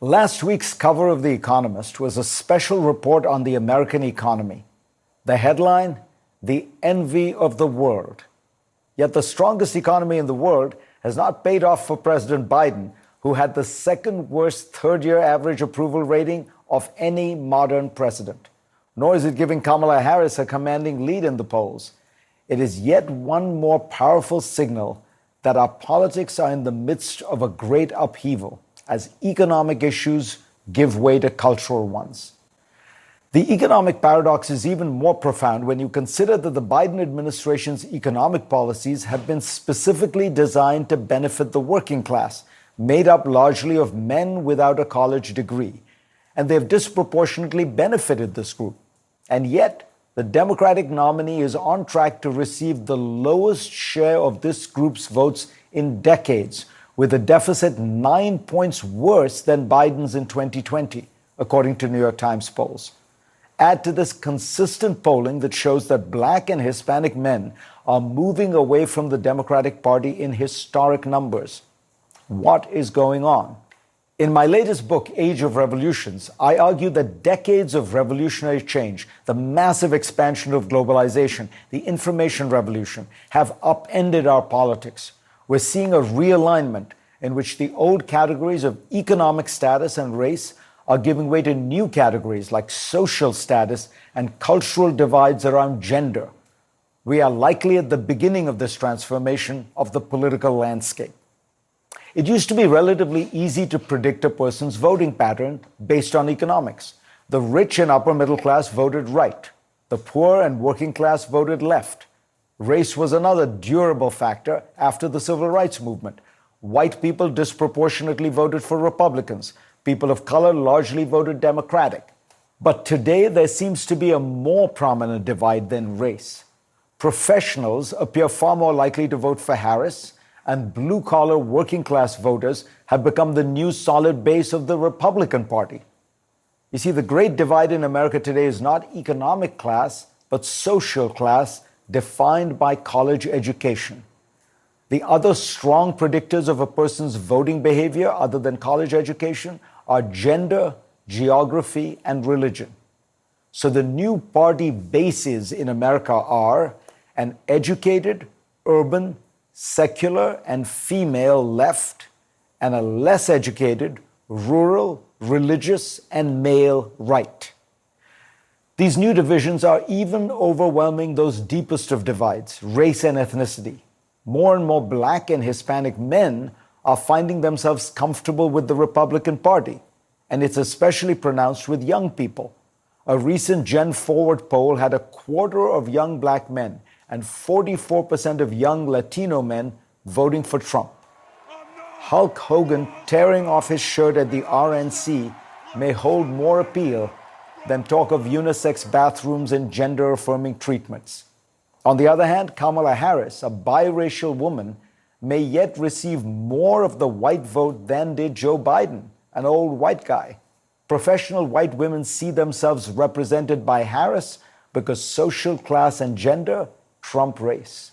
Last week's cover of The Economist was a special report on the American economy. The headline, "The Envy of the World." Yet the strongest economy in the world has not paid off for President Biden, who had the second worst third-year average approval rating of any modern president. Nor is it giving Kamala Harris a commanding lead in the polls. It is yet one more powerful signal that our politics are in the midst of a great upheaval, as economic issues give way to cultural ones. The economic paradox is even more profound when you consider that the Biden administration's economic policies have been specifically designed to benefit the working class, made up largely of men without a college degree. And they've disproportionately benefited this group. And yet, the Democratic nominee is on track to receive the lowest share of this group's votes in decades, with a deficit 9 points worse than Biden's in 2020, according to New York Times polls. Add to this consistent polling that shows that Black and Hispanic men are moving away from the Democratic Party in historic numbers. What is going on? In my latest book, Age of Revolutions, I argue that decades of revolutionary change, the massive expansion of globalization, the information revolution, have upended our politics. We're seeing a realignment in which the old categories of economic status and race are giving way to new categories like social status and cultural divides around gender. We are likely at the beginning of this transformation of the political landscape. It used to be relatively easy to predict a person's voting pattern based on economics. The rich and upper middle class voted right. The poor and working class voted left. Race was another durable factor after the civil rights movement. White people disproportionately voted for Republicans. People of color largely voted Democratic. But today there seems to be a more prominent divide than race. Professionals appear far more likely to vote for Harris, and blue-collar working-class voters have become the new solid base of the Republican Party. You see, the great divide in America today is not economic class, but social class, defined by college education. The other strong predictors of a person's voting behavior, other than college education, are gender, geography, and religion. So the new party bases in America are an educated, urban, secular, and female left, and a less educated, rural, religious, and male right. These new divisions are even overwhelming those deepest of divides, race and ethnicity. More and more Black and Hispanic men are finding themselves comfortable with the Republican Party, and it's especially pronounced with young people. A recent Gen Forward poll had a quarter of young Black men and 44% of young Latino men voting for Trump. Hulk Hogan tearing off his shirt at the RNC may hold more appeal than talk of unisex bathrooms and gender-affirming treatments. On the other hand, Kamala Harris, a biracial woman, may yet receive more of the white vote than did Joe Biden, an old white guy. Professional white women see themselves represented by Harris because social class and gender trump race.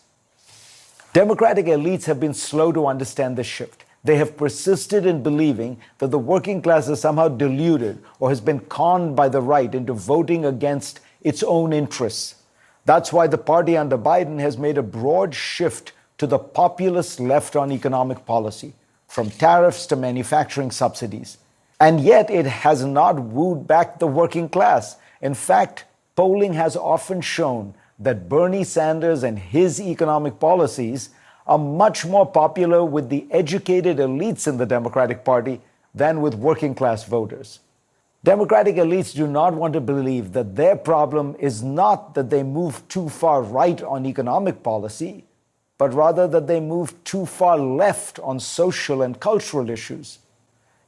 Democratic elites have been slow to understand this shift. They have persisted in believing that the working class is somehow deluded or has been conned by the right into voting against its own interests. That's why the party under Biden has made a broad shift to the populist left on economic policy, from tariffs to manufacturing subsidies. And yet it has not wooed back the working class. In fact, polling has often shown that Bernie Sanders and his economic policies are much more popular with the educated elites in the Democratic Party than with working class voters. Democratic elites do not want to believe that their problem is not that they move too far right on economic policy, but rather that they move too far left on social and cultural issues.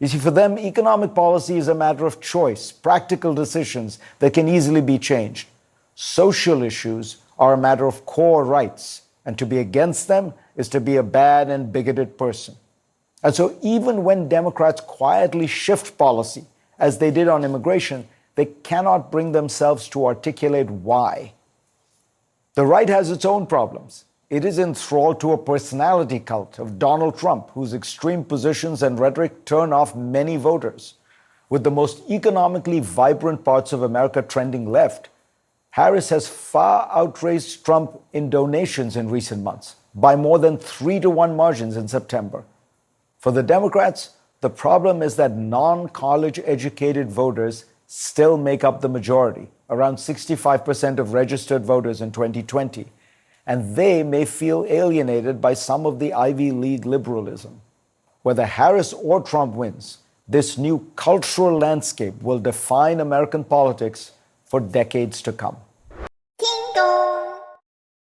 You see, for them, economic policy is a matter of choice, practical decisions that can easily be changed. Social issues are a matter of core rights, and to be against them is to be a bad and bigoted person. And so even when Democrats quietly shift policy, as they did on immigration, they cannot bring themselves to articulate why. The right has its own problems. It is enthralled to a personality cult of Donald Trump, whose extreme positions and rhetoric turn off many voters. with the most economically vibrant parts of America trending left, Harris has far outraced Trump in donations in recent months, by more than 3-to-1 margins in September. For the Democrats, the problem is that non-college educated voters still make up the majority, around 65% of registered voters in 2020, and they may feel alienated by some of the Ivy League liberalism. Whether Harris or Trump wins, this new cultural landscape will define American politics for decades to come.